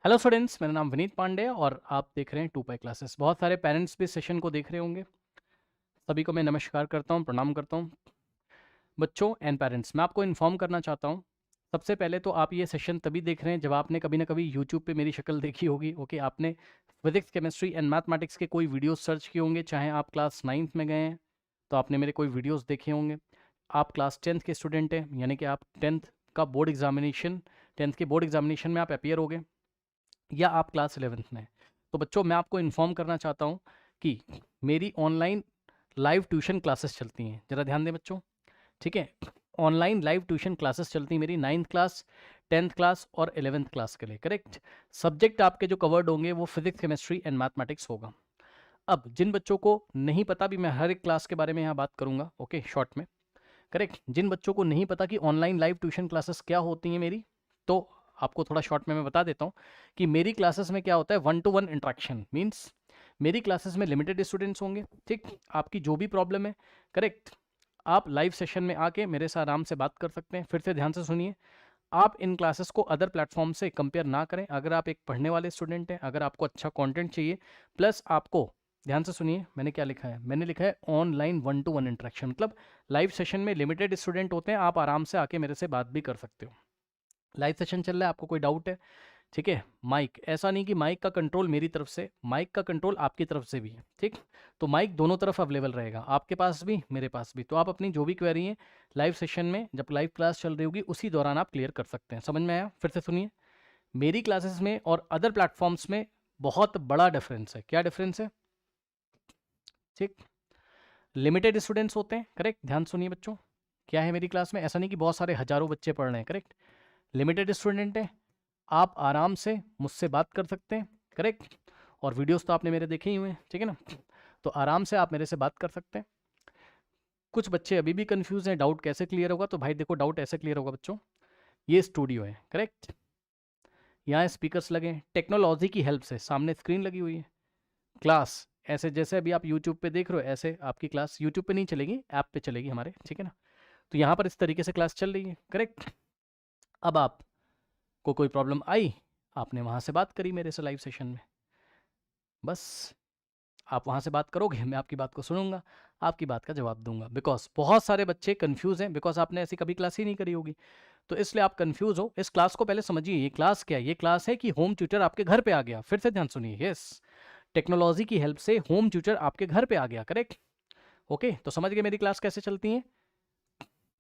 Hello students, मेरा नाम विनीत पांडे है और आप देख रहे हैं 2 पाई क्लासेस। बहुत सारे पेरेंट्स भी सेशन को देख रहे होंगे। सभी को मैं नमस्कार करता हूं, प्रणाम करता हूं। बच्चों एंड पेरेंट्स, मैं आपको इन्फॉर्म करना चाहता हूं। सबसे पहले तो आप ये सेशन तभी देख रहे हैं जब आपने कभी ना कभी यूट्यूब पे मेरी शक्ल देखी होगी। ओके, आपने फिजिक्स, केमिस्ट्री एंड मैथमेटिक्स के कोई वीडियोज सर्च किए होंगे। चाहे आप क्लास 9th में गए हैं तो आपने मेरे कोई वीडियोज़ देखे होंगे। आप क्लास 10th के स्टूडेंट हैं, यानी कि आप 10th के बोर्ड एग्जामिनेशन में आप अपियर हो गए, या आप क्लास 11th में हैं। तो बच्चों, मैं आपको इन्फॉर्म करना चाहता हूँ कि मेरी ऑनलाइन लाइव ट्यूशन क्लासेस चलती हैं। ज़रा ध्यान दें बच्चों, ठीक है। ऑनलाइन लाइव ट्यूशन क्लासेस चलती हैं मेरी 9th क्लास, 10th क्लास और 11th क्लास के लिए। करेक्ट। सब्जेक्ट आपके जो कवर्ड होंगे वो फिजिक्स, केमिस्ट्री एंड मैथमेटिक्स होगा। अब जिन बच्चों को नहीं पता, भी मैं हर एक क्लास के बारे में यहाँ बात करूँगा, ओके, शॉर्ट में। करेक्ट। जिन बच्चों को नहीं पता कि ऑनलाइन लाइव ट्यूशन क्लासेस क्या होती हैं मेरी, तो आपको थोड़ा शॉर्ट में मैं बता देता हूँ कि मेरी क्लासेस में क्या होता है। 1-to-1 इंट्रैक्शन मीन्स मेरी क्लासेस में लिमिटेड स्टूडेंट्स होंगे, ठीक। आपकी जो भी प्रॉब्लम है, करेक्ट, आप लाइव सेशन में आके मेरे से आराम से बात कर सकते हैं। फिर से ध्यान से सुनिए, आप इन क्लासेस को अदर प्लेटफॉर्म से कंपेयर ना करें। अगर आप एक पढ़ने वाले स्टूडेंट हैं, अगर आपको अच्छा कंटेंट चाहिए, प्लस आपको, ध्यान से सुनिए मैंने क्या लिखा है। मैंने लिखा है ऑनलाइन 1-to-1 इंटरेक्शन, मतलब लाइव सेशन में लिमिटेड स्टूडेंट होते हैं, आप आराम से आके मेरे से बात भी कर सकते हो। लाइव सेशन चल रहा है, आपको कोई डाउट है, ठीक है। माइक, ऐसा नहीं कि माइक का कंट्रोल मेरी तरफ से, माइक का कंट्रोल आपकी तरफ से भी है, ठीक। तो माइक दोनों तरफ अवेलेबल रहेगा, आपके पास भी मेरे पास भी। तो आप अपनी जो भी क्वेरी है लाइव सेशन में, जब लाइव क्लास चल रही होगी उसी दौरान आप क्लियर कर सकते हैं। समझ में आया? फिर से सुनिए, मेरी क्लासेस में और अदर प्लेटफॉर्म्स में बहुत बड़ा डिफरेंस है। क्या डिफरेंस है? ठीक, लिमिटेड स्टूडेंट्स होते हैं, करेक्ट। ध्यान सुनिए बच्चों, क्या है मेरी क्लास में, ऐसा नहीं कि बहुत सारे हजारों बच्चे पढ़ रहे हैं, करेक्ट। लिमिटेड स्टूडेंट है, आप आराम से मुझसे बात कर सकते हैं, करेक्ट। और वीडियोस तो आपने मेरे देखे ही हुए हैं, ठीक है ना। तो आराम से आप मेरे से बात कर सकते हैं। कुछ बच्चे अभी भी कंफ्यूज हैं, डाउट कैसे क्लियर होगा। तो भाई देखो, डाउट ऐसे क्लियर होगा बच्चों, ये स्टूडियो है, करेक्ट। यहाँ स्पीकर्स लगे हैं, टेक्नोलॉजी की हेल्प से सामने स्क्रीन लगी हुई है। क्लास ऐसे जैसे अभी आप यूट्यूब पे देख रहे हो, ऐसे आपकी क्लास यूट्यूब पे नहीं चलेगी, ऐप पे चलेगी हमारे, ठीक है ना। तो यहाँ पर इस तरीके से क्लास चल रही है, करेक्ट। अब आपको कोई प्रॉब्लम आई, आपने वहाँ से बात करी मेरे से लाइव सेशन में, बस आप वहाँ से बात करोगे, मैं आपकी बात को सुनूंगा, आपकी बात का जवाब दूंगा। बिकॉज बहुत सारे बच्चे कंफ्यूज हैं, बिकॉज आपने ऐसी कभी क्लास ही नहीं करी होगी, तो इसलिए आप कंफ्यूज हो। इस क्लास को पहले समझिए, ये क्लास क्या है। ये क्लास है कि होम ट्यूटर आपके घर पे आ गया। फिर से ध्यान सुनिए, यस, टेक्नोलॉजी की हेल्प से होम ट्यूटर आपके घर पे आ गया, करेक्ट। ओके, तो समझ गए मेरी क्लास कैसे चलती है।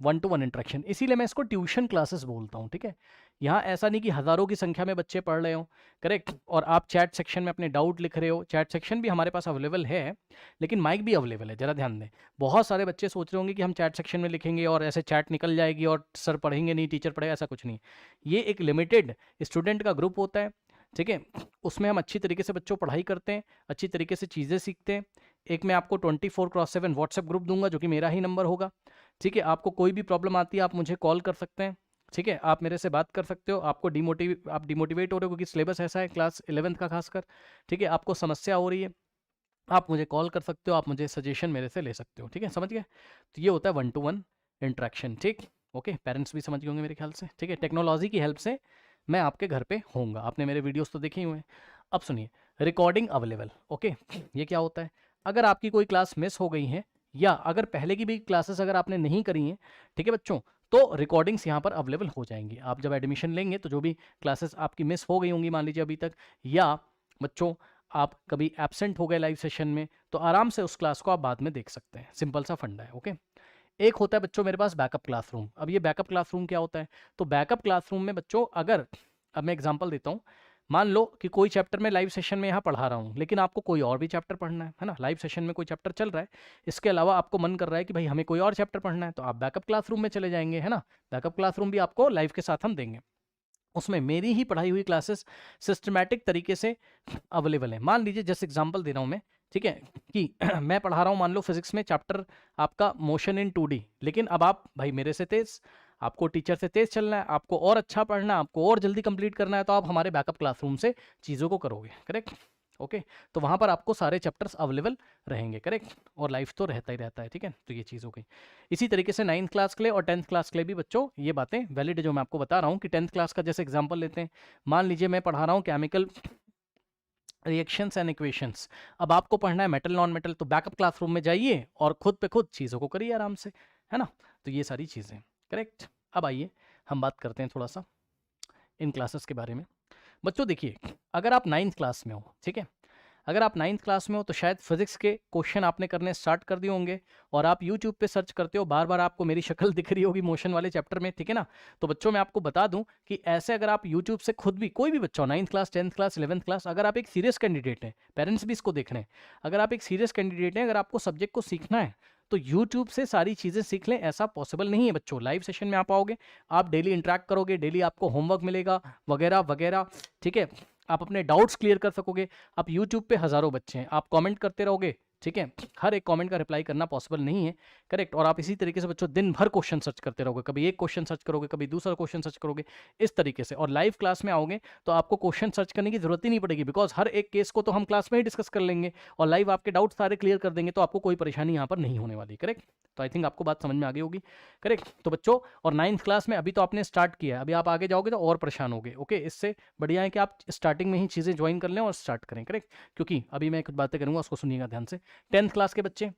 1-to-1 इंटरेक्शन, इसीलिए मैं इसको ट्यूशन क्लासेस बोलता हूँ, ठीक है। यहाँ ऐसा नहीं कि हज़ारों की संख्या में बच्चे पढ़ रहे हो, करेक्ट, और आप चैट सेक्शन में अपने डाउट लिख रहे हो। चैट सेक्शन भी हमारे पास अवेलेबल है, लेकिन माइक भी अवेलेबल है। ज़रा ध्यान दें, बहुत सारे बच्चे सोच रहे होंगे कि हम चैट सेक्शन में लिखेंगे और ऐसे चैट निकल जाएगी और सर पढ़ेंगे नहीं, टीचर पढ़ेगा, ऐसा कुछ नहीं। ये एक लिमिटेड स्टूडेंट का ग्रुप होता है, ठीक है। उसमें हम अच्छी तरीके से बच्चों पढ़ाई करते हैं, अच्छी तरीके से चीज़ें सीखते हैं। एक मैं आपको 24/7 व्हाट्सएप ग्रुप दूंगा, जो कि मेरा ही नंबर होगा, ठीक है। आपको कोई भी प्रॉब्लम आती है, आप मुझे कॉल कर सकते हैं, ठीक है। आप मेरे से बात कर सकते हो। आपको आप डिमोटिवेट हो रहे हो क्योंकि सिलेबस ऐसा है क्लास 11th का खासकर, ठीक है। आपको समस्या हो रही है, आप मुझे कॉल कर सकते हो, आप मुझे सजेशन मेरे से ले सकते हो, ठीक है। समझ गए? तो ये होता है 1-to-1 इंट्रैक्शन, ठीक। ओके, पेरेंट्स भी समझ गए होंगे मेरे ख्याल से, ठीक है। टेक्नोलॉजी की हेल्प से मैं आपके घर पे होऊंगा। आपने मेरे वीडियोस तो देखे ही हुए हैं। अब सुनिए, रिकॉर्डिंग अवेलेबल, ओके। ये क्या होता है? अगर आपकी कोई क्लास मिस हो गई है, या अगर पहले की भी क्लासेस अगर आपने नहीं करी हैं, ठीक है बच्चों, तो रिकॉर्डिंग्स यहाँ पर अवेलेबल हो जाएंगी। आप जब एडमिशन लेंगे तो जो भी क्लासेस आपकी मिस हो गई होंगी, मान लीजिए अभी तक, या बच्चों आप कभी एब्सेंट हो गए लाइव सेशन में, तो आराम से उस क्लास को आप बाद में देख सकते हैं। सिंपल सा फंडा है, ओके। एक होता है बच्चों मेरे पास बैकअप क्लासरूम। अब ये बैकअप क्लासरूम क्या होता है? तो बैकअप क्लासरूम में बच्चों, अगर, अब मैं एग्जांपल देता हूँ, मान लो कि कोई चैप्टर में लाइव सेशन में यहाँ पढ़ा रहा हूँ, लेकिन आपको कोई और भी चैप्टर पढ़ना है ना। लाइव सेशन में कोई चैप्टर चल रहा है, इसके अलावा आपको मन कर रहा है कि भाई हमें कोई और चैप्टर पढ़ना है, तो आप बैकअप क्लासरूम में चले जाएंगे, है ना। बैकअप क्लासरूम भी आपको लाइव के साथ हम देंगे। उसमें मेरी ही पढ़ाई हुई क्लासेस सिस्टमैटिक तरीके से अवेलेबल है। मान लीजिए, जैसे एग्जांपल दे रहा हूँ मैं, ठीक है, कि मैं पढ़ा रहा हूँ मान लो फिजिक्स में चैप्टर आपका मोशन इन 2D, लेकिन अब आप भाई मेरे से तेज, आपको टीचर से तेज चलना है, आपको और अच्छा पढ़ना है, आपको और जल्दी कंप्लीट करना है, तो आप हमारे बैकअप क्लासरूम से चीज़ों को करोगे, करेक्ट। ओके, तो वहाँ पर आपको सारे चैप्टर्स अवेलेबल रहेंगे, करेक्ट, और लाइव तो रहता ही रहता है, ठीक है। तो ये चीज़ हो गई। इसी तरीके से 9th क्लास के लिए और 10th क्लास के लिए भी बच्चों ये बातें वैलिड है जो मैं आपको बता रहा हूँ कि 10th क्लास का जैसे एग्जाम्पल लेते हैं, मान लीजिए मैं पढ़ा रहा हूँ केमिकल रिएक्शंस एंड इक्वेशंस, अब आपको पढ़ना है मेटल नॉन मेटल, तो बैकअप क्लासरूम में जाइए और खुद पे खुद चीज़ों को करिए आराम से, है ना। तो ये सारी चीज़ें, करेक्ट। अब आइए हम बात करते हैं थोड़ा सा इन क्लासेस के बारे में। बच्चों देखिए, अगर आप 9th क्लास में हो, ठीक है, अगर आप 9th क्लास में हो तो शायद फिजिक्स के क्वेश्चन आपने करने स्टार्ट कर दिए होंगे और आप यूट्यूब पे सर्च करते हो, बार बार आपको मेरी शक्ल दिख रही होगी मोशन वाले चैप्टर में, ठीक है ना। तो बच्चों मैं आपको बता दूं कि ऐसे अगर आप यूट्यूब से खुद भी, कोई भी बच्चा हो 9th class 10th class 11th class, अगर आप एक सीरियस कैंडिडेट हैं, पेरेंट्स भी इसको देख रहे हैं, अगर आप एक सीरियस कैंडिडेट हैं, अगर आपको सब्जेक्ट को सीखना है तो यूट्यूब से सारी चीज़ें सीख लें। ऐसा पॉसिबल नहीं है बच्चों, लाइव सेशन में आप आओगे, आप डेली इंटरेक्ट करोगे, डेली आपको होमवर्क मिलेगा वगैरह वगैरह, ठीक है, आप अपने डाउट्स क्लियर कर सकोगे। आप यूट्यूब पे हज़ारों बच्चे हैं, आप कमेंट करते रहोगे, ठीक है, हर एक कमेंट का रिप्लाई करना पॉसिबल नहीं है, करेक्ट। और आप इसी तरीके से बच्चों दिन भर क्वेश्चन सर्च करते रहोगे, कभी एक क्वेश्चन सर्च करोगे, कभी दूसरा क्वेश्चन सर्च करोगे, इस तरीके से। और लाइव क्लास में आओगे तो आपको क्वेश्चन सर्च करने की जरूरत ही नहीं पड़ेगी, बिकॉज हर एक केस को तो हम क्लास में ही डिस्कस कर लेंगे और लाइव आपके डाउट सारे क्लियर कर देंगे, तो आपको कोई परेशानी यहाँ पर नहीं होने वाली, करेक्ट। तो आई थिंक आपको बात समझ में आ गई होगी, करेक्ट। तो बच्चों, और 9th क्लास में अभी तो आपने स्टार्ट किया है, अभी आप आगे जाओगे तो और परेशान होगे, ओके। इससे बढ़िया है कि आप स्टार्टिंग में ही चीज़ें ज्वाइन कर लें और स्टार्ट करें, करेक्ट। क्योंकि अभी मैं कुछ बातें करूँगा, उसको सुनिएगा ध्यान से। 10th क्लास के बच्चे,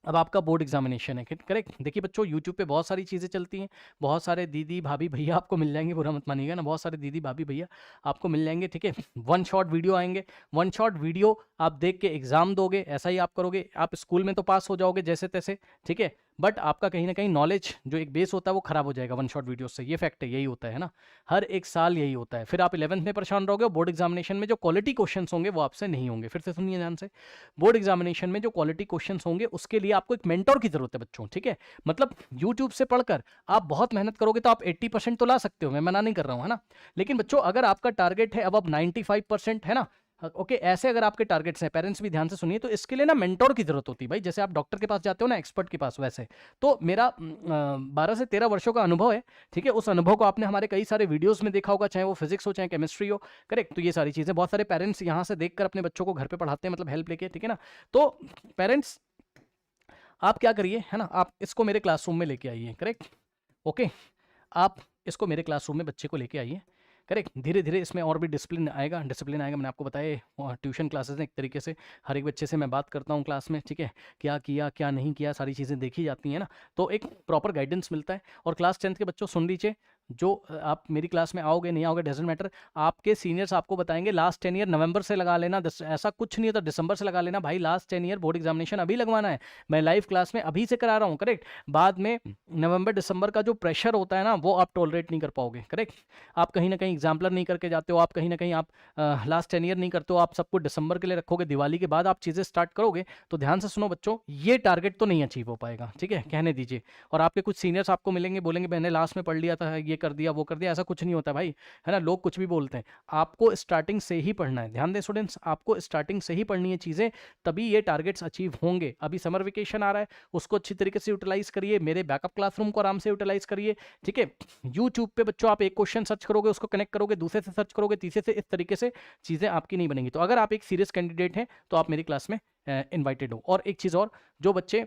अब आपका बोर्ड एग्जामिनेशन है, करेक्ट। देखिए बच्चों, यूट्यूब पे बहुत सारी चीज़ें चलती हैं, बहुत सारे दीदी भाभी भैया आपको मिल जाएंगे, बुरा मत मानिएगा ना, बहुत सारे दीदी भाभी भैया आपको मिल जाएंगे, ठीक है। वन शॉट वीडियो आएंगे, वन शॉट वीडियो आप देख के एग्जाम दोगे, ऐसा ही आप करोगे, आप स्कूल में तो पास हो जाओगे जैसे तैसे, ठीक है, बट आपका कहीं ना कहीं नॉलेज जो एक बेस होता है वो खराब हो जाएगा वन शॉट वीडियो से, ये फैक्ट है, यही होता है ना, हर एक साल यही होता है। फिर आप 11th में परेशान रहोगे, बोर्ड एग्जामिनेशन में जो क्वालिटी क्वेश्चंस होंगे वो आपसे नहीं होंगे। फिर से सुनिए ध्यान से, बोर्ड एग्जामिनेशन में जो क्वालिटी क्वेश्चंस होंगे उसके लिए आपको एक मेंटोर की जरूरत है बच्चों, ठीक है। मतलब यूट्यूब से पढ़कर आप बहुत मेहनत करोगे तो आप 80% तो ला सकते हो, मैं मना नहीं कर रहा हूँ, है ना। लेकिन बच्चों, अगर आपका टारगेट है अब 95%, है ना, ओके, ऐसे अगर आपके टारगेट्स हैं, पेरेंट्स भी ध्यान से सुनिए, तो इसके लिए ना मेंटोर की जरूरत होती है भाई। जैसे आप डॉक्टर के पास जाते हो ना, एक्सपर्ट के पास, वैसे तो मेरा 12 से 13 वर्षों का अनुभव है, ठीक है। उस अनुभव को आपने हमारे कई सारे वीडियोस में देखा होगा, चाहे वो फिजिक्स हो चाहे केमिस्ट्री हो, करेक्ट। तो ये सारी चीजें बहुत सारे पेरेंट्स यहाँ से देखकर अपने बच्चों को घर पे पढ़ाते हैं, मतलब हेल्प लेके, ठीक है ना। तो पेरेंट्स आप क्या करिए, है ना, आप इसको मेरे क्लासरूम में लेके आइए, करेक्ट, ओके। आप इसको मेरे क्लासरूम में बच्चे को लेके आइए, करेक्ट। धीरे धीरे इसमें और भी डिसिप्लिन आएगा, डिसिप्लिन आएगा। मैंने आपको बताया ट्यूशन क्लासेस हैं एक तरीके से, हर एक बच्चे से मैं बात करता हूँ क्लास में, ठीक है, क्या किया क्या नहीं किया, सारी चीज़ें देखी जाती हैं ना, तो एक प्रॉपर गाइडेंस मिलता है। और क्लास 10th के बच्चों सुन लीजिए, जो आप मेरी क्लास में आओगे नहीं आओगे डजेंट मैटर, आपके सीनियर्स आपको बताएंगे लास्ट 10 ईयर नवंबर से लगा लेना, ऐसा कुछ नहीं होता, दिसंबर से लगा लेना भाई, लास्ट 10 ईयर बोर्ड एग्जामिनेशन अभी लगवाना है, मैं लाइव क्लास में अभी से करा रहा हूँ, करेक्ट। बाद में नवंबर दिसंबर का जो प्रेशर होता है ना, वो आप टॉलरेट नहीं कर पाओगे, करेक्ट। आप कहीं ना कहीं एग्जाम्पलर नहीं करके जाते हो, आप कहीं ना कहीं आप लास्ट 10 ईयर नहीं करते हो, आप सबको दिसंबर के लिए रखोगे, दिवाली के बाद आप चीज़ें स्टार्ट करोगे, तो ध्यान से सुनो बच्चों, ये टारगेट तो नहीं अचीव हो पाएगा, ठीक है, कहने दीजिए। और आपके कुछ सीनियर्स आपको मिलेंगे, बोलेंगे मैंने लास्ट में पढ़ लिया था, ये कर दिया वो कर दिया, ऐसा कुछ नहीं होता भाई, है ना। लोग कुछ भी बोलते हैं, आपको स्टार्टिंग से ही पढ़ना है, ध्यान दें स्टूडेंट्स, आपको स्टार्टिंग से ही पढ़नी है चीज़ें, तभी ये टारगेट्स अचीव होंगे। अभी समर वेकेशन आ रहा है, उसको अच्छी तरीके से यूटिलाइज करिए, मेरे बैकअप क्लासरूम को आराम से यूटिलाइज करिए, ठीक है। यूट्यूब पे बच्चों आप एक क्वेश्चन सर्च करोगे, उसको कनेक्ट करोगे, दूसरे से सर्च करोगे, तीसरे से, इस तरीके से चीज़ें आपकी नहीं बनेंगी। तो अगर आप एक सीरियस कैंडिडेट हैं तो आप मेरी क्लास में इन्वाइटेड हो। और एक चीज़ और, जो बच्चे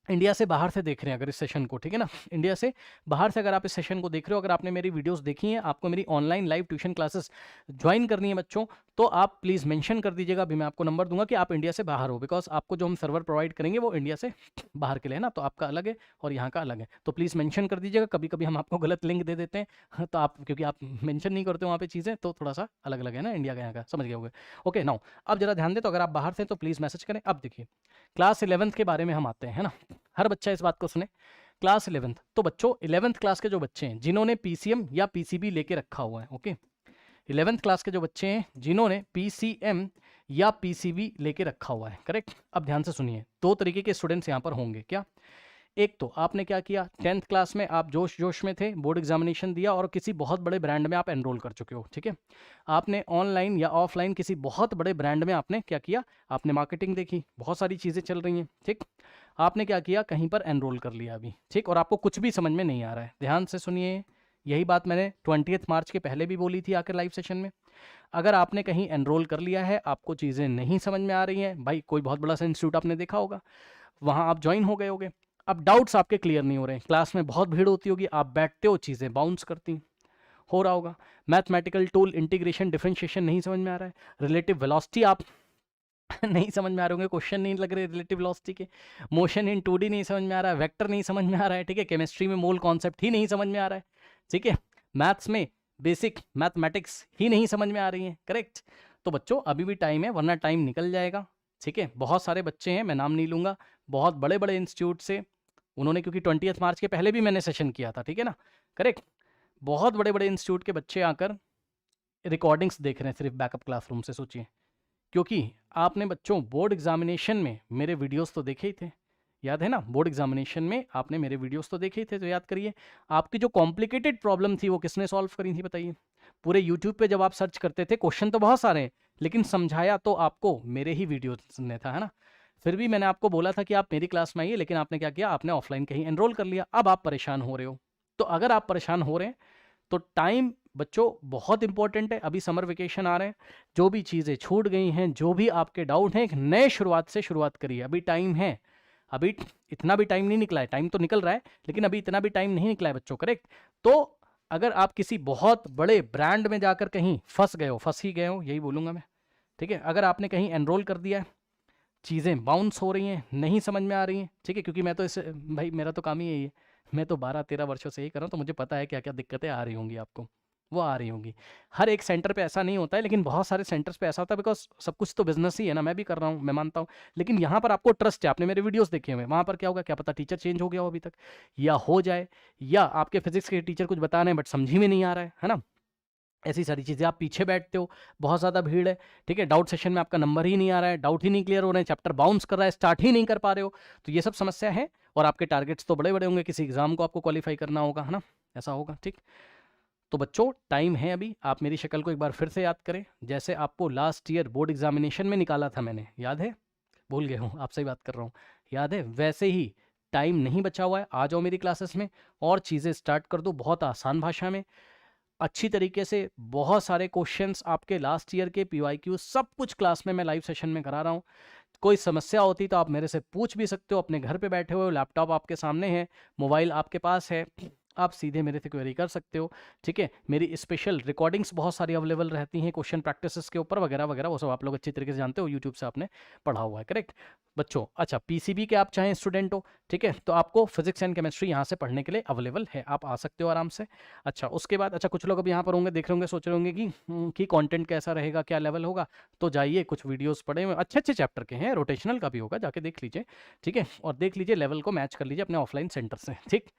इंडिया से बाहर से देख रहे हैं अगर इस सेशन को, ठीक है ना, इंडिया से बाहर से अगर आप इस सेशन को देख रहे हो, अगर आपने मेरी वीडियोस देखी हैं, आपको मेरी online live tuition classes join करनी है बच्चों, तो आप प्लीज़ मेंशन कर दीजिएगा, अभी मैं आपको नंबर दूंगा कि आप इंडिया से बाहर हो, बिकॉज आपको जो हम सर्वर प्रोवाइड करेंगे वो इंडिया से बाहर के लिए है ना, तो आपका अलग है और यहाँ का अलग है, तो प्लीज़ मेंशन कर दीजिएगा। कभी कभी हम आपको गलत लिंक दे देते हैं, तो आप, क्योंकि आप मेंशन नहीं करते हो वहाँ पे चीज़ें, तो थोड़ा सा अलग अलग है ना, इंडिया का यहाँ का, समझ गए होंगे। ओके, नाउ अब जरा ध्यान दें, तो अगर आप बाहर से तो प्लीज़ मैसेज करें। अब देखिए, क्लास 11th के बारे में हम आते हैं, है ना, हर बच्चा इस बात को सुने। क्लास 11th, तो बच्चों 11th क्लास के जो बच्चे हैं जिन्होंने पीसीएम या पीसीबी लेके रखा हुआ है, ओके, 11th क्लास के जो बच्चे हैं जिन्होंने पीसीएम या पीसीबी लेके रखा हुआ है, करेक्ट। अब ध्यान से सुनिए, दो तरीके के स्टूडेंट्स यहाँ पर होंगे। क्या? एक तो आपने क्या किया, 10th क्लास में आप जोश जोश में थे, बोर्ड एग्जामिनेशन दिया और किसी बहुत बड़े ब्रांड में आप एनरोल कर चुके हो, ठीक है। आपने ऑनलाइन या ऑफलाइन किसी बहुत बड़े ब्रांड में आपने क्या किया, आपने मार्केटिंग देखी, बहुत सारी चीज़ें चल रही हैं, ठीक। आपने क्या किया, कहीं पर एनरोल कर लिया अभी, ठीक, और आपको कुछ भी समझ में नहीं आ रहा है। ध्यान से सुनिए, यही बात मैंने 20 मार्च के पहले भी बोली थी आकर लाइव सेशन में। अगर आपने कहीं एनरोल कर लिया है, आपको चीज़ें नहीं समझ में आ रही हैं, भाई कोई बहुत बड़ा सा इंस्टीट्यूट आपने देखा होगा, वहाँ आप ज्वाइन हो गए होगे, अब डाउट्स आपके क्लियर नहीं हो रहे हैं, क्लास में बहुत भीड़ होती होगी, आप बैठते हो, चीज़ें बाउंस करती हो रहा होगा, मैथमेटिकल टूल, इंटीग्रेशन, डिफरेंशिएशन नहीं समझ में आ रहा है, रिलेटिव वेलोसिटी आप नहीं समझ में आ रहे होंगे, क्वेश्चन नहीं लग रहे रिलेटिव वेलोसिटी के, मोशन इन 2D नहीं समझ में आ रहा है, वेक्टर नहीं समझ में आ रहा है, ठीक है, केमिस्ट्री में मोल कॉन्सेप्ट ही नहीं समझ में आ रहा है, ठीक है, मैथ्स में बेसिक मैथमेटिक्स ही नहीं समझ में आ रही है, करेक्ट। तो बच्चों अभी भी टाइम है, वरना टाइम निकल जाएगा, ठीक है। बहुत सारे बच्चे हैं, मैं नाम नहीं लूँगा, बहुत बड़े बड़े इंस्टीट्यूट से, उन्होंने क्योंकि 20 मार्च के पहले भी मैंने सेशन किया था, ठीक है ना, करेक्ट। बहुत बड़े बड़े इंस्टीट्यूट के बच्चे आकर रिकॉर्डिंग्स देख रहे हैं सिर्फ बैकअप क्लासरूम से, सोचिए, क्योंकि आपने बच्चों बोर्ड एग्जामिनेशन में मेरे वीडियोस तो देखे ही थे, याद है ना, बोर्ड एग्जामिनेशन में आपने मेरे वीडियोस तो देखे ही थे, तो याद करिए आपकी जो कॉम्प्लिकेटेड प्रॉब्लम थी वो किसने सॉल्व करी थी, बताइए। पूरे यूट्यूब पे जब आप सर्च करते थे, क्वेश्चन तो बहुत सारे हैं, लेकिन समझाया तो आपको मेरे ही वीडियो ने था, है ना। फिर भी मैंने आपको बोला था कि आप मेरी क्लास में आइए, लेकिन आपने क्या किया, आपने ऑफलाइन कहीं एनरोल कर लिया, अब आप परेशान हो रहे हो। तो अगर आप परेशान हो रहे हैं तो टाइम बच्चों बहुत इंपॉर्टेंट है, अभी समर वेकेशन आ रहे हैं, जो भी चीज़ें छूट गई हैं, जो भी आपके डाउट हैं, एक नए शुरुआत से शुरुआत करिए, अभी टाइम है, अभी इतना भी टाइम नहीं निकला है, टाइम तो निकल रहा है लेकिन अभी इतना भी टाइम नहीं निकला है बच्चों, करेक्ट। तो अगर आप किसी बहुत बड़े ब्रांड में जाकर कहीं फंस गए हो, फंस ही गए हो, यही बोलूँगा मैं, ठीक है, अगर आपने कहीं एनरोल कर दिया है, चीज़ें बाउंस हो रही हैं, नहीं समझ में आ रही हैं, ठीक है, क्योंकि मैं तो इस भाई मेरा तो काम ही यही है, मैं तो 12-13 वर्षों से यही कर रहा हूँ, तो मुझे पता है क्या क्या दिक्कतें आ रही होंगी आपको, वो आ रही होंगी। हर एक सेंटर पे ऐसा नहीं होता है, लेकिन बहुत सारे सेंटर्स पे ऐसा होता है, बिकॉज सब कुछ तो बिजनेस ही है ना, मैं भी कर रहा हूँ, मैं मानता हूँ, लेकिन यहाँ पर आपको ट्रस्ट है, आपने मेरे वीडियोस देखे हुए, वहाँ पर क्या होगा क्या पता टीचर चेंज हो गया हो अभी तक, या हो जाए, या आपके फिजिक्स के टीचर कुछ बता रहे हैं बट समझ में नहीं आ रहा है ना, ऐसी सारी चीज़ें, आप पीछे बैठते हो, बहुत ज़्यादा भीड़ है, ठीक है, डाउट सेशन में आपका नंबर ही नहीं आ रहा है, डाउट ही नहीं क्लियर हो रहे हैं, चैप्टर बाउंस कर रहा है, स्टार्ट ही नहीं कर पा रहे हो, तो ये सब समस्या है। और आपके टारगेट्स तो बड़े बड़े होंगे, किसी एग्जाम को आपको क्वालिफाई करना होगा, है ना, ऐसा होगा, ठीक। तो बच्चों टाइम है अभी, आप मेरी शक्ल को एक बार फिर से याद करें, जैसे आपको लास्ट ईयर बोर्ड एग्जामिनेशन में निकाला था मैंने, याद है, भूल गए हूँ, आपसे ही बात कर रहा हूँ, याद है, वैसे ही टाइम नहीं बचा हुआ है, आ जाओ मेरी क्लासेस में और चीज़ें स्टार्ट कर दो, बहुत आसान भाषा में, अच्छी तरीके से, बहुत सारे क्वेश्चंस आपके लास्ट ईयर के PYQ सब कुछ क्लास में मैं लाइव सेशन में करा रहा हूँ। कोई समस्या होती तो आप मेरे से पूछ भी सकते हो, अपने घर पे बैठे हुए हो, लैपटॉप आपके सामने है, मोबाइल आपके पास है, आप सीधे मेरे से क्वेरी कर सकते हो, ठीक है। मेरी स्पेशल रिकॉर्डिंग्स बहुत सारी अवेलेबल रहती हैं क्वेश्चन प्रैक्टिसेस के ऊपर वगैरह वगैरह, वो सब आप लोग अच्छी तरीके से जानते हो, यूट्यूब से आपने पढ़ा हुआ है, करेक्ट बच्चों। अच्छा, PCB के आप चाहें स्टूडेंट हो, ठीक है, तो आपको फिजिक्स एंड केमिस्ट्री यहाँ से पढ़ने के लिए अवेलेबल है, आप आ सकते हो आराम से। अच्छा, उसके बाद अच्छा कुछ लोग अब यहाँ पर होंगे, देख रहे होंगे, सोच रहे होंगे कि कंटेंट कैसा रहेगा, क्या लेवल होगा, तो जाइए, कुछ वीडियोस पढ़े हुए अच्छे अच्छे चैप्टर के हैं, रोटेशनल का भी होगा, जाके देख लीजिए, ठीक है, और देख लीजिए लेवल को मैच कर लीजिए अपने ऑफलाइन सेंटर से, ठीक,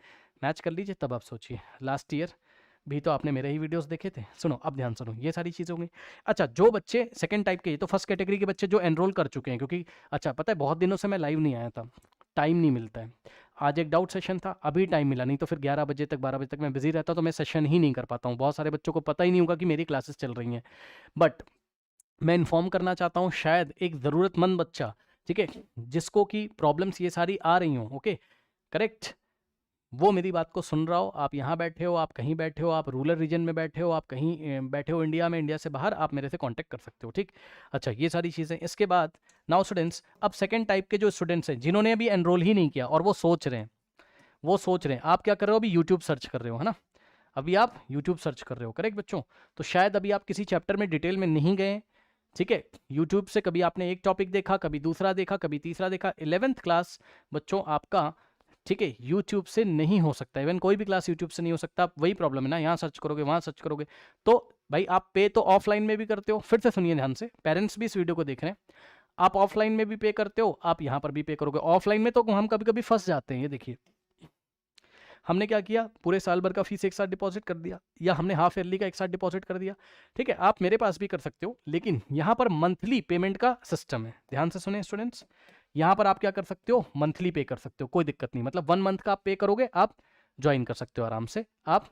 मैच कर लीजिए, तब आप सोचिए। लास्ट ईयर भी तो आपने मेरे ही वीडियोस देखे थे। सुनो, अब ध्यान सुनो, ये सारी चीज़ें होंगी। अच्छा, जो बच्चे सेकंड टाइप के, ये तो फर्स्ट कैटेगरी के बच्चे जो एनरोल कर चुके हैं, क्योंकि अच्छा पता है बहुत दिनों से मैं लाइव नहीं आया था, टाइम नहीं मिलता है। आज एक डाउट सेशन था, अभी टाइम मिला, नहीं तो फिर 11 बजे तक 12 बजे तक मैं बिजी रहता, तो मैं सेशन ही नहीं कर पाता हूँ। बहुत सारे बच्चों को पता ही नहीं होगा कि मेरी क्लासेस चल रही हैं, बट मैं इन्फॉर्म करना चाहता हूँ, शायद एक ज़रूरतमंद बच्चा, ठीक है, जिसको कि प्रॉब्लम्स ये सारी आ रही हों, ओके, करेक्ट, वो मेरी बात को सुन रहा हो, आप यहाँ बैठे हो, आप कहीं बैठे हो, आप रूरल रीजन में बैठे हो, आप कहीं बैठे हो इंडिया में, इंडिया से बाहर, आप मेरे से कांटेक्ट कर सकते हो, ठीक। अच्छा, ये सारी चीज़ें। इसके बाद नाउ स्टूडेंट्स, अब सेकंड टाइप के जो स्टूडेंट्स हैं जिन्होंने अभी एनरोल ही नहीं किया और वो सोच रहे हैं, आप क्या कर रहे हो, अभी यूट्यूब सर्च कर रहे हो, है ना, अभी आप यूट्यूब सर्च कर रहे हो, करेक्ट बच्चों। तो शायद अभी आप किसी चैप्टर में डिटेल में नहीं गए, ठीक है, यूट्यूब से कभी आपने एक टॉपिक देखा, कभी दूसरा देखा, कभी तीसरा देखा। 11th क्लास बच्चों आपका, ठीक है, यूट्यूब से नहीं हो सकता, इवन कोई भी क्लास यूट्यूब से नहीं हो सकता। वही प्रॉब्लम है ना, यहाँ सर्च करोगे, वहाँ सर्च करोगे, तो भाई आप पे तो ऑफलाइन में भी करते हो, फिर से सुनिए ध्यान से, पेरेंट्स भी इस वीडियो को देख रहे हैं, आप ऑफलाइन में भी पे करते हो, आप यहाँ पर भी पे करोगे। ऑफलाइन में तो हम कभी कभी फंस जाते हैं, ये देखिए, हमने क्या किया, पूरे साल भर का फीस एक साथ डिपॉजिट कर दिया, या हमने हाफ ईयरली का एक साथ डिपॉजिट कर दिया, ठीक है, आप मेरे पास भी कर सकते हो, लेकिन यहाँ पर मंथली पेमेंट का सिस्टम है। ध्यान से सुने स्टूडेंट्स, यहाँ पर आप क्या कर सकते हो, मंथली पे कर सकते हो, कोई दिक्कत नहीं, मतलब 1 मंथ का आप पे करोगे, आप ज्वाइन कर सकते हो आराम से, आप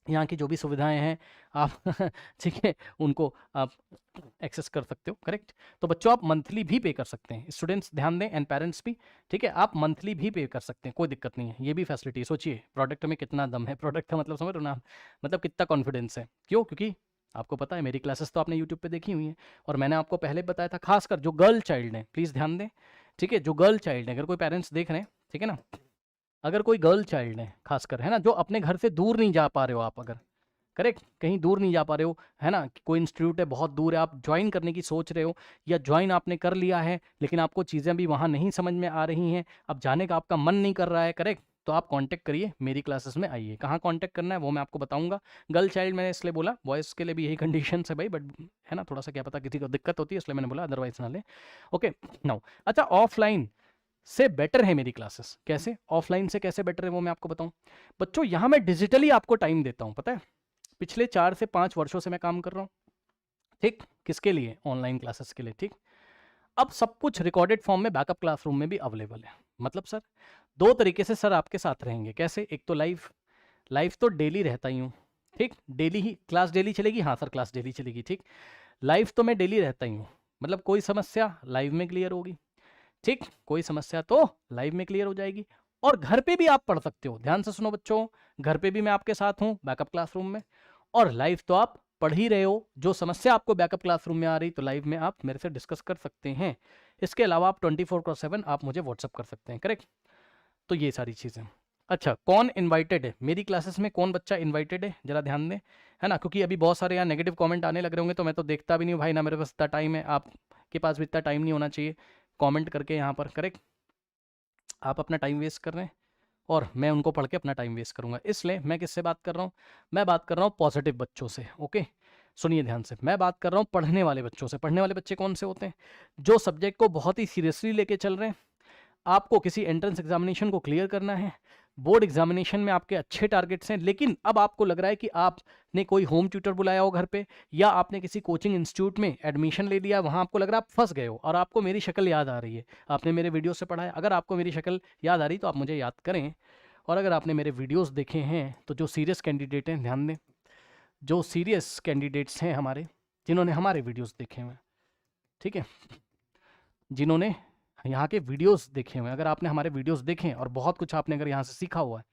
यहाँ की जो भी सुविधाएं हैं आप ठीक है उनको आप एक्सेस कर सकते हो, करेक्ट। तो बच्चों आप मंथली भी पे कर सकते हैं, स्टूडेंट्स ध्यान दें एंड पेरेंट्स भी, ठीक है, आप मंथली भी पे कर सकते हैं, कोई दिक्कत नहीं है। ये भी फैसिलिटी, सोचिए प्रोडक्ट में कितना दम है, प्रोडक्ट का मतलब समझ रहे हो ना, मतलब कितना कॉन्फिडेंस है। क्यों? क्योंकि आपको पता है मेरी क्लासेस तो आपने यूट्यूब पे देखी हुई हैं, और मैंने आपको पहले बताया था, खासकर जो गर्ल चाइल्ड है, प्लीज़ ध्यान दें, ठीक है, जो गर्ल चाइल्ड है, अगर कोई पेरेंट्स देख रहे हैं, ठीक है ना, अगर कोई गर्ल चाइल्ड है खासकर, है ना, जो अपने घर से दूर नहीं जा पा रहे हो आप, अगर करेक्ट कहीं दूर नहीं जा पा रहे हो, है ना, कोई इंस्टीट्यूट है बहुत दूर है, आप ज्वाइन करने की सोच रहे हो, या ज्वाइन आपने कर लिया है लेकिन आपको चीज़ें भी वहाँ नहीं समझ में आ रही हैं, अब जाने का आपका मन नहीं कर रहा है, करेक्ट, तो आप कांटेक्ट करिए, मेरी क्लासेस में आइए। कहाँ कांटेक्ट करना है वो मैं आपको बताऊंगा। गर्ल चाइल्ड मैंने इसलिए बोला, बॉयज़ के लिए भी यही कंडीशन है भाई, बट है ना, थोड़ा सा क्या पता किसी को दिक्कत होती है, इसलिए मैंने बोला, अदरवाइज ना ले। ओके नाउ, अच्छा ऑफलाइन से बेटर है मेरी क्लासेस, कैसे ऑफलाइन से कैसे बेटर है वो मैं आपको बताऊं। बच्चों यहाँ मैं डिजिटली आपको टाइम देता हूँ, पता है, पिछले 4 से 5 वर्षों से मैं काम कर रहा हूँ, ठीक, किसके लिए? ऑनलाइन क्लासेस के लिए, ठीक। अब सब कुछ रिकॉर्डेड फॉर्म में बैकअप क्लासरूम में भी अवेलेबल है। मतलब सर 2 तरीके से सर आपके साथ रहेंगे, कैसे? एक तो लाइव, लाइव तो डेली रहता ही हूँ, ठीक, डेली ही क्लास डेली चलेगी, हाँ सर क्लास डेली चलेगी, ठीक, लाइव तो मैं डेली रहता ही हूँ, मतलब कोई समस्या लाइव में क्लियर होगी, ठीक, कोई समस्या तो लाइव में क्लियर हो जाएगी। और घर पे भी आप पढ़ सकते हो, ध्यान से सुनो बच्चों, घर पे भी मैं आपके साथ हूँ बैकअप क्लासरूम में, और लाइव तो आप पढ़ ही रहे हो, जो समस्या आपको बैकअप क्लासरूम में आ रही तो लाइव में आप मेरे से डिस्कस कर सकते हैं। इसके अलावा आप 24/7 आप मुझे व्हाट्सअप कर सकते हैं, करेक्ट। तो ये सारी चीज़ें। अच्छा, कौन इनवाइटेड है मेरी क्लासेस में, कौन बच्चा इनवाइटेड है जरा ध्यान दें, है ना, क्योंकि अभी बहुत सारे यहाँ नेगेटिव कमेंट आने लग रहे होंगे, तो मैं तो देखता भी नहीं हूँ भाई, ना मेरे पास इतना टाइम है, आपके पास भी इतना टाइम नहीं होना चाहिए कमेंट करके यहाँ पर, करेक्ट। आप अपना टाइम वेस्ट कर रहे हैं और मैं उनको पढ़ के अपना टाइम वेस्ट करूंगा, इसलिए मैं किससे बात कर रहा हूँ? मैं बात कर रहा हूँ पॉजिटिव बच्चों से, ओके। सुनिए ध्यान से, मैं बात कर रहा हूँ पढ़ने वाले बच्चों से। पढ़ने वाले बच्चे कौन से होते हैं? जो सब्जेक्ट को बहुत ही सीरियसली लेके चल रहे हैं, आपको किसी एंट्रेंस एग्जामिनेशन को क्लियर करना है, बोर्ड एग्जामिनेशन में आपके अच्छे टारगेट्स हैं, लेकिन अब आपको लग रहा है कि आपने कोई होम ट्यूटर बुलाया हो घर पे, या आपने किसी कोचिंग इंस्टीट्यूट में एडमिशन ले लिया, वहाँ आपको लग रहा है आप फंस गए हो, और आपको मेरी शक्ल याद आ रही है, आपने मेरे वीडियो से पढ़ा है, अगर आपको मेरी शक्ल याद आ रही तो आप मुझे याद करें, और अगर आपने मेरे वीडियोस देखे हैं तो जो सीरियस कैंडिडेट हैं, ध्यान दें, जो सीरियस कैंडिडेट्स हैं हमारे, जिन्होंने हमारे वीडियोस देखे हुए हैं, ठीक है, जिन्होंने यहाँ के वीडियोस देखे हुए हैं, अगर आपने हमारे वीडियोस देखे और बहुत कुछ आपने अगर यहाँ से सीखा हुआ है,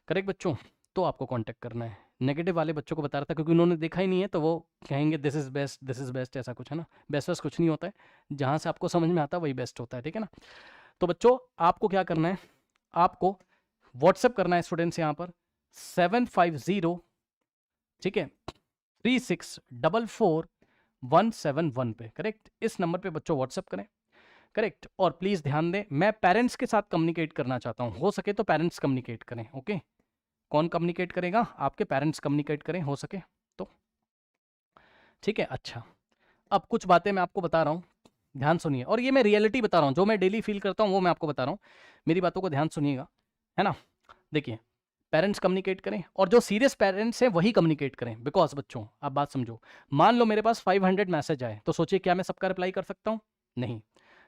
करेक्ट बच्चों, तो आपको कांटेक्ट करना है। नेगेटिव वाले बच्चों को बता रहा था क्योंकि उन्होंने देखा ही नहीं है, तो वो कहेंगे this is best, this is best, ऐसा कुछ है ना, बेस्ट वेस्ट कुछ नहीं होता है, जहाँ से आपको समझ में आता है वही बेस्ट होता है, ठीक है ना। तो बच्चों आपको क्या करना है, आपको व्हाट्सएप करना है स्टूडेंट्स यहाँ पर 750, ठीक है, 3644 171 पे, करेक्ट, इस नंबर पे बच्चों व्हाट्सएप करें, करेक्ट। और प्लीज़ ध्यान दें, मैं पेरेंट्स के साथ कम्युनिकेट करना चाहता हूँ, हो सके तो पेरेंट्स कम्युनिकेट करें, ओके। कौन कम्युनिकेट करेगा? आपके पेरेंट्स कम्युनिकेट करें, हो सके तो, ठीक है। अच्छा, अब कुछ बातें मैं आपको बता रहा हूँ, ध्यान सुनिए, और ये मैं रियलिटी बता रहा हूँ, जो मैं डेली फील करता हूँ वो मैं आपको बता रहा हूँ, मेरी बातों को ध्यान सुनिएगा, है ना। देखिए, पेरेंट्स कम्युनिकेट करें, और जो सीरियस पेरेंट्स हैं वही कम्युनिकेट करें, बिकॉज बच्चों आप बात समझो, मान लो मेरे पास 500 मैसेज आए, तो सोचिए क्या मैं सबका रिप्लाई कर सकता हूँ? नहीं,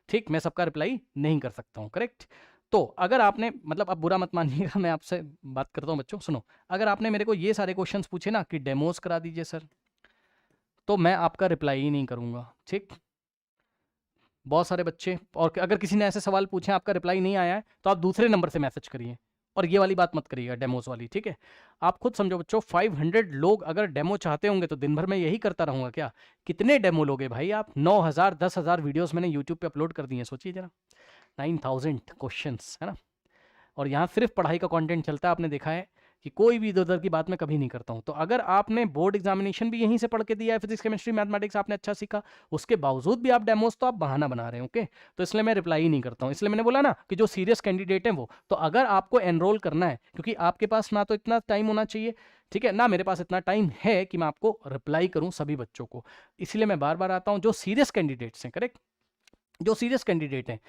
ठीक, मैं सबका रिप्लाई नहीं कर सकता हूँ, करेक्ट। तो अगर आपने, मतलब अब बुरा मत मानिएगा, मैं आपसे बात करता हूँ बच्चों, सुनो, अगर आपने मेरे को ये सारे क्वेश्चंस पूछे ना कि डेमोज करा दीजिए सर, तो मैं आपका रिप्लाई ही नहीं करूँगा, ठीक। बहुत सारे बच्चे, और अगर किसी ने ऐसे सवाल पूछे आपका रिप्लाई नहीं आया है, तो आप दूसरे नंबर से मैसेज करिए, और ये वाली बात मत करिएगा डेमोज वाली, ठीक है। आप खुद समझो बच्चों, 500 लोग अगर डेमो चाहते होंगे तो दिन भर में यही करता रहूँगा क्या? कितने डेमो लोगे भाई आप? 9000 10,000 वीडियोस मैंने यूट्यूब पे अपलोड कर दिए हैं, सोचिए जरा, 9000 क्वेश्चंस, है ना। और यहाँ सिर्फ पढ़ाई का कंटेंट चलता है, आपने देखा है कि कोई भी इधर उधर की बात मैं कभी नहीं करता हूँ। तो अगर आपने बोर्ड एग्जामिनेशन भी यहीं से पढ़ के दिया है, फिजिक्स केमिस्ट्री मैथमेटिक्स आपने अच्छा सीखा, उसके बावजूद भी आप डेमोस, तो आप बहाना बना रहे हैं, ओके। तो इसलिए मैं रिप्लाई ही नहीं करता हूँ, इसलिए मैंने बोला ना कि जो सीरियस कैंडिडेट हैं वो, तो अगर आपको एनरोल करना है, क्योंकि आपके पास ना तो इतना टाइम होना चाहिए, ठीक है, ना मेरे पास इतना टाइम है कि मैं आपको रिप्लाई करूँ सभी बच्चों को, इसलिए मैं बार बार आता हूँ, जो सीरियस कैंडिडेट्स हैं, करेक्ट, जो सीरियस कैंडिडेट हैं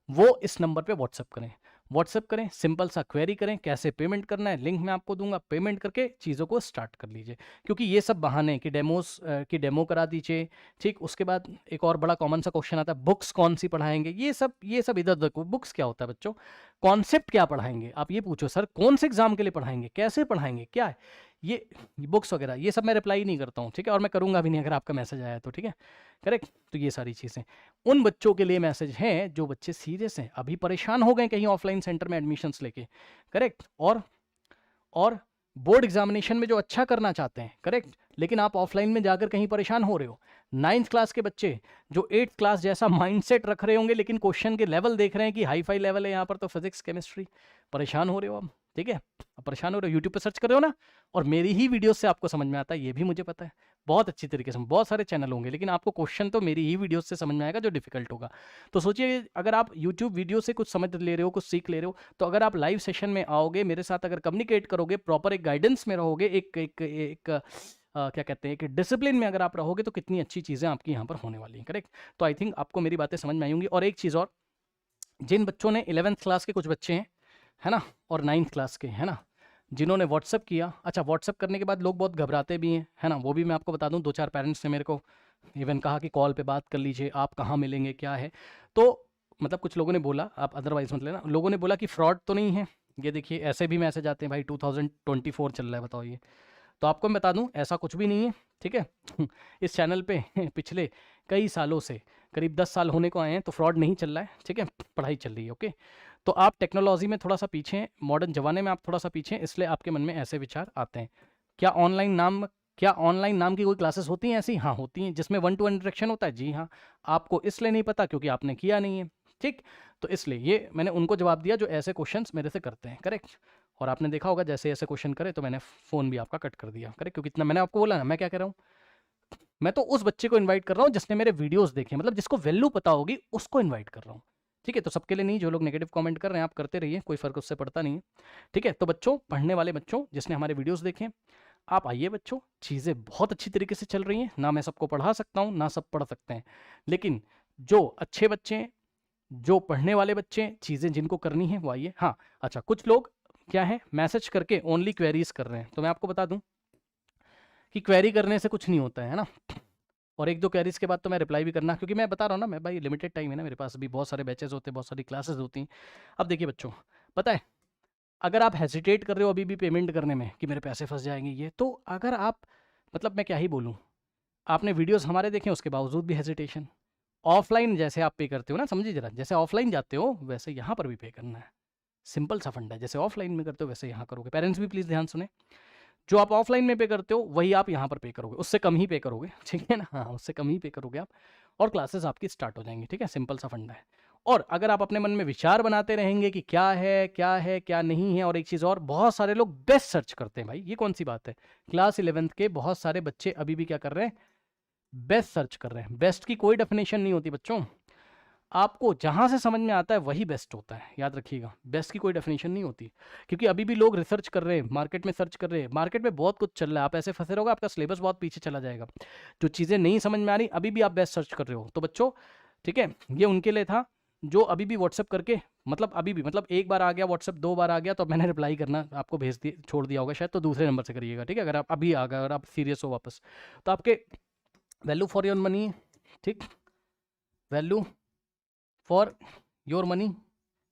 वो इस नंबर पे व्हाट्सएप करें, व्हाट्सएप करें, सिंपल सा क्वेरी करें, कैसे पेमेंट करना है लिंक मैं आपको दूंगा, पेमेंट करके चीज़ों को स्टार्ट कर लीजिए। क्योंकि ये सब बहाने कि डेमोस की डेमो करा दीजिए, ठीक। उसके बाद एक और बड़ा कॉमन सा क्वेश्चन आता है, बुक्स कौन सी पढ़ाएंगे, ये सब इधर उधर। बुक्स क्या होता है बच्चों? कॉन्सेप्ट क्या पढ़ाएंगे, आप ये पूछो सर, कौन से एग्जाम के लिए पढ़ाएंगे, कैसे पढ़ाएंगे, क्या है, ये बुक्स वगैरह ये सब मैं रिप्लाई नहीं करता हूँ, ठीक है, और मैं करूँगा भी नहीं अगर आपका मैसेज आया तो, ठीक है, करेक्ट। तो ये सारी चीज़ें उन बच्चों के लिए मैसेज हैं जो बच्चे सीरियस हैं, अभी परेशान हो गए कहीं ऑफलाइन सेंटर में एडमिशन्स लेके, करेक्ट, और बोर्ड एग्जामिनेशन में जो अच्छा करना चाहते हैं, करेक्ट, लेकिन आप ऑफलाइन में जाकर कहीं परेशान हो रहे हो। 9th क्लास के बच्चे जो 8th क्लास जैसा माइंडसेट रख रहे होंगे, लेकिन क्वेश्चन के लेवल देख रहे हैं कि हाई फाई लेवल है यहाँ पर, तो फिजिक्स केमिस्ट्री, परेशान हो रहे हो आप, ठीक है, अब परेशान हो रहे हो, यूट्यूब पे सर्च कर रहे हो ना, और मेरी ही वीडियो से आपको समझ में आता है, ये भी मुझे पता है बहुत अच्छी तरीके से। बहुत सारे चैनल होंगे, लेकिन आपको क्वेश्चन तो मेरी ही वीडियो से समझ में आएगा जो डिफिकल्ट होगा। तो सोचिए, अगर आप यूट्यूब वीडियो से कुछ समझ ले रहे हो, कुछ सीख ले रहे हो, तो अगर आप लाइव सेशन में आओगे मेरे साथ, अगर कम्युनिकेट करोगे, प्रॉपर एक गाइडेंस में रहोगे, एक क्या कहते हैं कि डिसिप्लिन में अगर आप रहोगे, तो कितनी अच्छी चीज़ें आपकी यहाँ पर होने वाली हैं, करेक्ट। तो आई थिंक आपको मेरी बातें समझ में आई होंगी। और एक चीज़ और, जिन बच्चों ने 11th क्लास के कुछ बच्चे हैं, है ना, और 9th क्लास के, है ना, जिन्होंने व्हाट्सअप किया, अच्छा व्हाट्सअप करने के बाद लोग बहुत घबराते भी हैं, है ना, वो भी मैं आपको बता दूं, 2-4 पेरेंट्स ने मेरे को इवन कहा कि कॉल पे बात कर लीजिए, आप कहाँ मिलेंगे, क्या है, तो मतलब कुछ लोगों ने बोला, आप अदरवाइज मत लेना, लोगों ने बोला कि फ्रॉड तो नहीं है, ये देखिए ऐसे भी मैसेज आते हैं भाई, 2024 चल रहा है, बताओ ये, तो आपको मैं बता दूं ऐसा कुछ भी नहीं है, ठीक है। इस चैनल पे पिछले कई सालों से, करीब 10 साल होने को आए हैं, तो फ्रॉड नहीं चल रहा है, ठीक है, पढ़ाई चल रही है, ओके। तो आप टेक्नोलॉजी में थोड़ा सा पीछे हैं, मॉडर्न ज़माने में आप थोड़ा सा पीछे हैं, इसलिए आपके मन में ऐसे विचार आते हैं। क्या ऑनलाइन नाम की कोई क्लासेस होती हैं ऐसी? हाँ होती हैं, जिसमें 1-to-1 इंटरेक्शन होता है, जी हाँ। आपको इसलिए नहीं पता क्योंकि आपने किया नहीं है, ठीक। तो इसलिए ये मैंने उनको जवाब दिया जो ऐसे क्वेश्चंस मेरे से करते हैं, करेक्ट। और आपने देखा होगा जैसे ऐसे क्वेश्चन करे तो मैंने फ़ोन भी आपका कट कर दिया, करेक्ट, क्योंकि इतना मैंने आपको बोला ना, मैं क्या कह रहा हूँ, मैं तो उस बच्चे को इनवाइट कर रहा हूँ जिसने मेरे वीडियोस देखे, मतलब जिसको वैल्यू पता होगी उसको इनवाइट कर रहा हूँ, ठीक है। तो सबके लिए नहीं, जो लोग नेगेटिव कमेंट कर रहे हैं आप करते रहिए, कोई फ़र्क उससे पड़ता नहीं है, ठीक है। तो बच्चों, पढ़ने वाले बच्चों जिसने हमारे वीडियोस देखे, आप आइए बच्चों, चीज़ें बहुत अच्छी तरीके से चल रही हैं, ना मैं सबको पढ़ा सकता हूँ, ना सब पढ़ सकते हैं, लेकिन जो अच्छे बच्चे हैं, जो पढ़ने वाले बच्चे हैं, चीज़ें जिनको करनी है वो आइए। हाँ अच्छा, कुछ लोग क्या है, मैसेज करके ओनली क्वेरीज कर रहे हैं, तो मैं आपको बता दूं कि क्वेरी करने से कुछ नहीं होता है ना, और 1-2 क्वेरीज के बाद तो मैं रिप्लाई भी करना, क्योंकि मैं बता रहा हूँ ना, मैं भाई लिमिटेड टाइम है ना मेरे पास, अभी बहुत सारे बैचेस होते हैं, बहुत सारी क्लासेस होती हैं। अब देखिए बच्चों, पता है, अगर आप हेजिटेट कर रहे हो अभी भी पेमेंट करने में कि मेरे पैसे फंस जाएंगे ये, तो अगर आप, मतलब मैं क्या ही बोलूँ, आपने वीडियोस हमारे देखे उसके बावजूद भी हेजिटेशन, ऑफलाइन जैसे आप पे करते हो ना, समझिए जरा, जैसे ऑफलाइन जाते हो वैसे यहाँ पर भी पे करना है, सिंपल सा फंडा है, जैसे ऑफलाइन में करते हो वैसे यहाँ करोगे। पेरेंट्स भी प्लीज़ ध्यान सुने, जो आप ऑफलाइन में पे करते हो वही आप यहाँ पर पे करोगे, उससे कम ही पे करोगे, ठीक है ना, हाँ उससे कम ही पे करोगे आप, और क्लासेस आपकी स्टार्ट हो जाएंगी, ठीक है, सिंपल सा फंडा है। और अगर आप अपने मन में विचार बनाते रहेंगे कि क्या है क्या है क्या नहीं है, और एक चीज़ और, बहुत सारे लोग बेस्ट सर्च करते हैं भाई, ये कौन सी बात है, क्लास 11th के बहुत सारे बच्चे अभी भी क्या कर रहे हैं, बेस्ट सर्च कर रहे हैं। बेस्ट की कोई डेफिनेशन नहीं होती बच्चों, आपको जहाँ से समझ में आता है वही बेस्ट होता है, याद रखिएगा, बेस्ट की कोई डेफिनेशन नहीं होती, क्योंकि अभी भी लोग रिसर्च कर रहे हैं, मार्केट में सर्च कर रहे हैं, मार्केट में बहुत कुछ चल रहा है, आप ऐसे फंसे रहोगे, आपका सिलेबस बहुत पीछे चला जाएगा, जो चीज़ें नहीं समझ में आ रही अभी भी आप बेस्ट सर्च कर रहे हो। तो बच्चों ठीक है, ये उनके लिए था जो अभी भी व्हाट्सअप करके, मतलब अभी भी, मतलब एक बार आ गया व्हाट्सअप, 2 बार आ गया तो मैंने रिप्लाई करना आपको भेज दिया, छोड़ दिया होगा शायद, तो दूसरे नंबर से करिएगा, ठीक है, अगर आप अभी आ गए, अगर आप सीरियस हो वापस, तो आपके वैल्यू फॉर योर मनी, ठीक, वैल्यू फॉर योर मनी,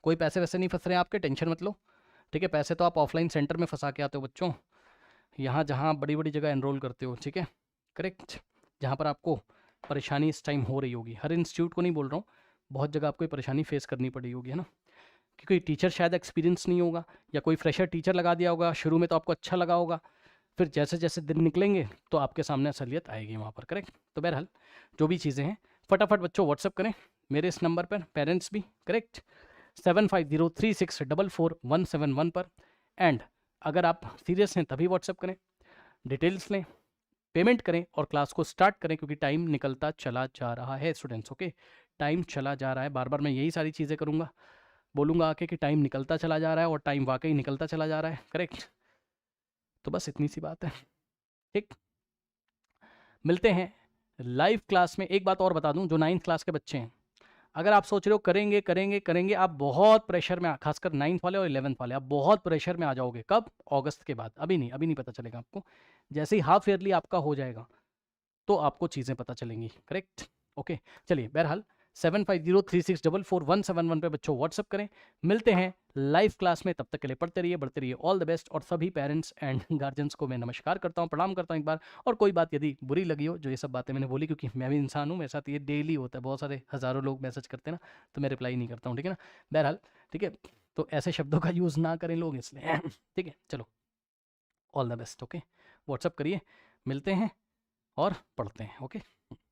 कोई पैसे वैसे नहीं फंस रहे हैं आपके, टेंशन मत लो, ठीक है। पैसे तो आप ऑफलाइन सेंटर में फंसा के आते हो बच्चों, यहाँ जहाँ बड़ी बड़ी जगह एनरोल करते हो, ठीक है, करेक्ट, जहाँ पर आपको परेशानी इस टाइम हो रही होगी, हर इंस्टीट्यूट को नहीं बोल रहा हूँ, बहुत जगह आपको ये परेशानी फेस करनी पड़ी होगी, है ना, कि कोई टीचर शायद एक्सपीरियंस नहीं होगा, या कोई फ्रेशर टीचर लगा दिया होगा, शुरू में तो आपको अच्छा लगा होगा, फिर जैसे जैसे दिन निकलेंगे तो आपके सामने असलियत आएगी वहाँ पर, करेक्ट। तो बहरहाल जो भी चीज़ें हैं, फटाफट बच्चों व्हाट्सअप करें मेरे इस नंबर पर, पेरेंट्स भी, करेक्ट, 7503644171 पर, एंड अगर आप सीरियस हैं तभी व्हाट्सअप करें, डिटेल्स लें, पेमेंट करें और क्लास को स्टार्ट करें, क्योंकि टाइम निकलता चला जा रहा है स्टूडेंट्स, ओके, टाइम चला जा रहा है, बार बार मैं यही सारी चीज़ें करूँगा, बोलूँगा आके कि टाइम निकलता चला जा रहा है, और टाइम वाकई निकलता चला जा रहा है, करेक्ट। तो बस इतनी सी बात है, ठीक, मिलते हैं लाइव क्लास में। एक बात और बता दूं, जो 9th क्लास के बच्चे हैं, अगर आप सोच रहे हो करेंगे करेंगे करेंगे, आप बहुत प्रेशर में, खासकर 9th वाले और 11th वाले, आप बहुत प्रेशर में आ जाओगे, कब, अगस्त के बाद, अभी नहीं, अभी नहीं पता चलेगा आपको, जैसे ही हाफ ईयरली आपका हो जाएगा तो आपको चीज़ें पता चलेंगी, करेक्ट, ओके। चलिए बहरहाल 7503644171 पे बच्चों व्हाट्सअप करें। मिलते हैं लाइव क्लास में, तब तक के लिए पढ़ते रहिए, बढ़ते रहिए। All the best. और सभी पेरेंट्स एंड गार्जियंस को मैं नमस्कार करता हूँ, प्रणाम करता हूँ एक बार। और कोई बात यदि बुरी लगी हो, जो ये सब बातें मैंने बोली, क्योंकि मैं भी इंसान हूँ, मेरे साथ ये डेली होता है, बहुत सारे हज़ारों लोग मैसेज करते हैं ना, तो मैं रिप्लाई नहीं करता हूँ, ठीक है ना। बहरहाल ठीक है, तो ऐसे शब्दों का यूज़ ना करें लोग, इसलिए ठीक है। चलो, all the best. Okay, WhatsApp करिए, मिलते हैं और पढ़ते हैं। ओके।